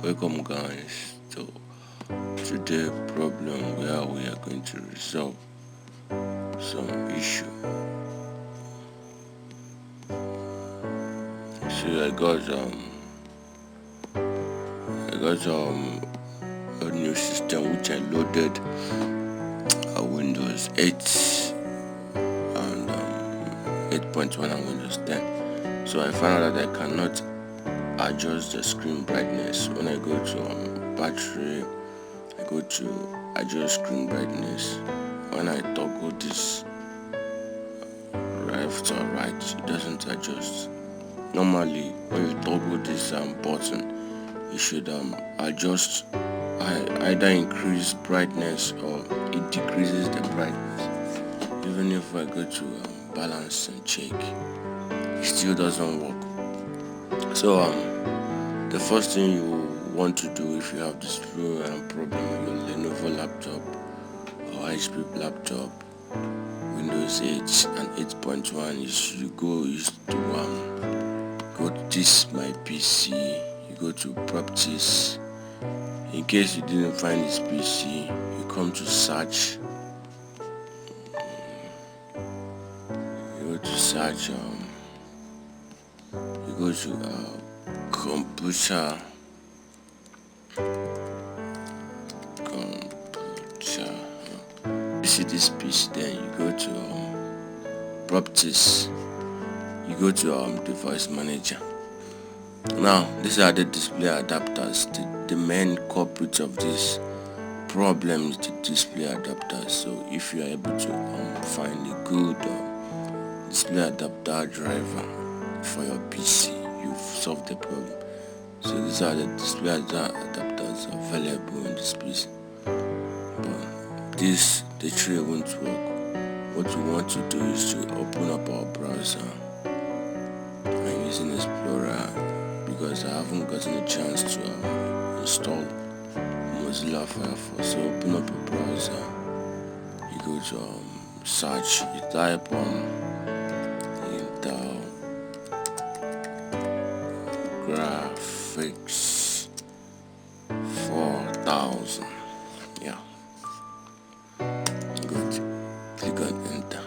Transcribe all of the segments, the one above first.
Welcome guys to today problem where we are going to resolve some issue. So I got a new system which I loaded a Windows 8 and 8.1 and Windows 10. So I found out that I cannot adjust the screen brightness. When I go to battery, I go to adjust screen brightness. When I toggle this left or right, it doesn't adjust. Normally when you toggle this button, you should adjust, either increase brightness or it decreases the brightness. Even if I go to balance and check, it still doesn't work. So the first thing you want to do if you have this problem with your Lenovo laptop or HP laptop, Windows 8 and 8.1, is you go to this my PC, you go to properties. In case you didn't find this PC, you come to search, you go to computer, you see this PC, then you go to properties, you go to device manager. Now these are the display adapters. The main culprit of this problem is the display adapters. So if you are able to find a good display adapter driver for your PC, you've solved the problem. So these are the display adapters available in this PC. But the tree won't work. What we want to do is to open up our browser. I'm using Explorer because I haven't gotten a chance to install Mozilla Firefox. So open up a browser, you go to search, you type Intel Graphics 4000. Yeah, good. Click on enter.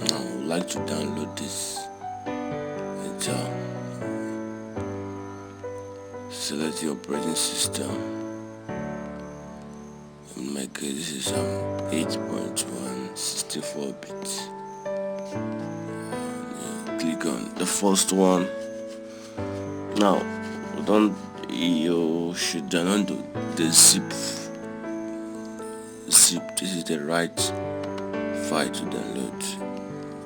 Now I would like to download this. Select the operating system. In my case, this is 8.1 64-bit. Click on the first one. Now you should download the zip. This is the right file to download.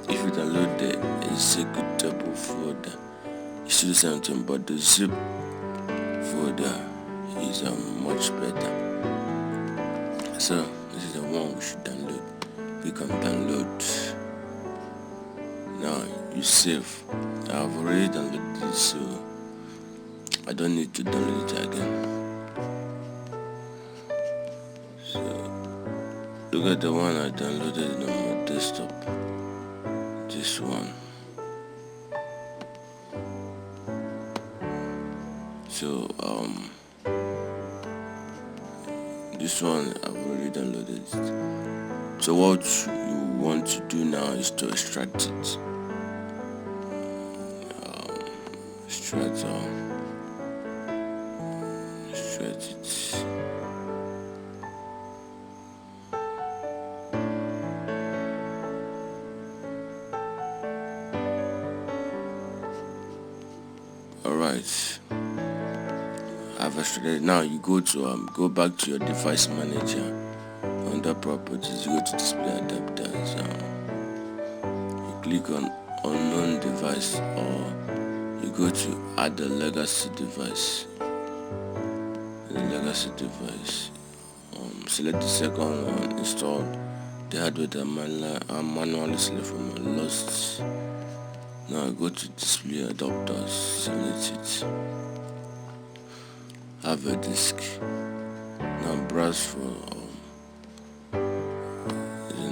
If you download the executable folder, it's still the same thing, but the zip folder is much better. So this is the one we should download. Click on download. Now you save. I've already downloaded this, so I don't need to download it again. So look at the one I downloaded on my desktop. This one. So this one I've already downloaded it. So what you want to do now is to extract it. Extract it. Alright, I've extracted. Now you go to back to your device manager. Under properties, you go to display adapters. You click on unknown device, or you go to add a legacy device. Select the second one, install the hardware that manually select from my list. Now I go to display adapters, select it, have a disk. Now browse for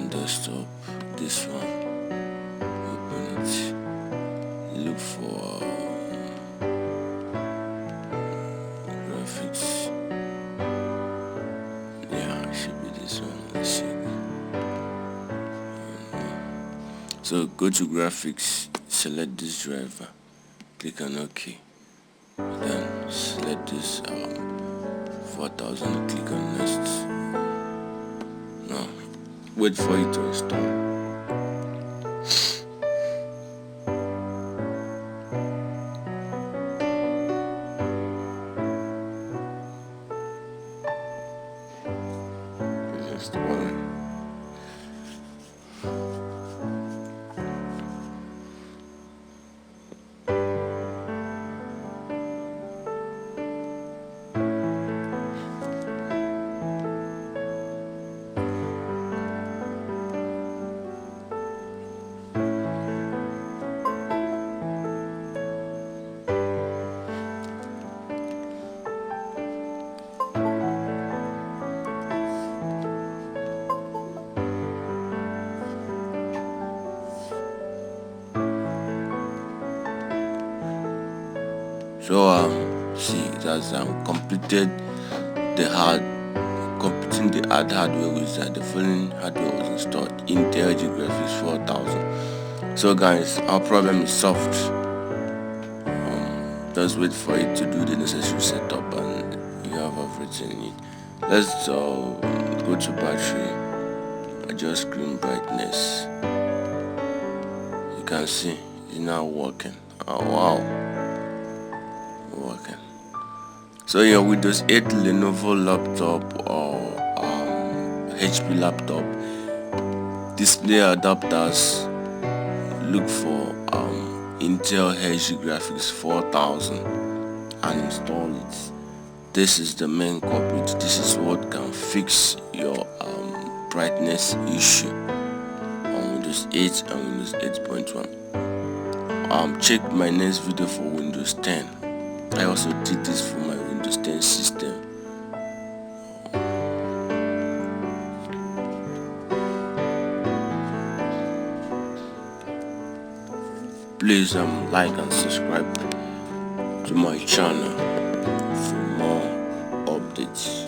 desktop, this one, open it, look for So go to graphics, select this driver, click on OK, then select this 4000, click on next. Now wait for it to install. Installing. So see, it has completed completing the add hardware, which that the following hardware was installed: Intel Graphics 4000. So guys, our problem is solved. Just wait for it to do the necessary setup and you have everything you need. Let's go to battery, adjust screen brightness. You can see it's now working. Oh wow, working. So your Windows 8 Lenovo laptop or HP laptop, display adapters, look for Intel HD Graphics 4000 and install it. This is the main culprit. This is what can fix your brightness issue on Windows 8 and Windows 8.1. Check my next video for Windows 10. I also did this for my Windows 10 system. Please like and subscribe to my channel for more updates.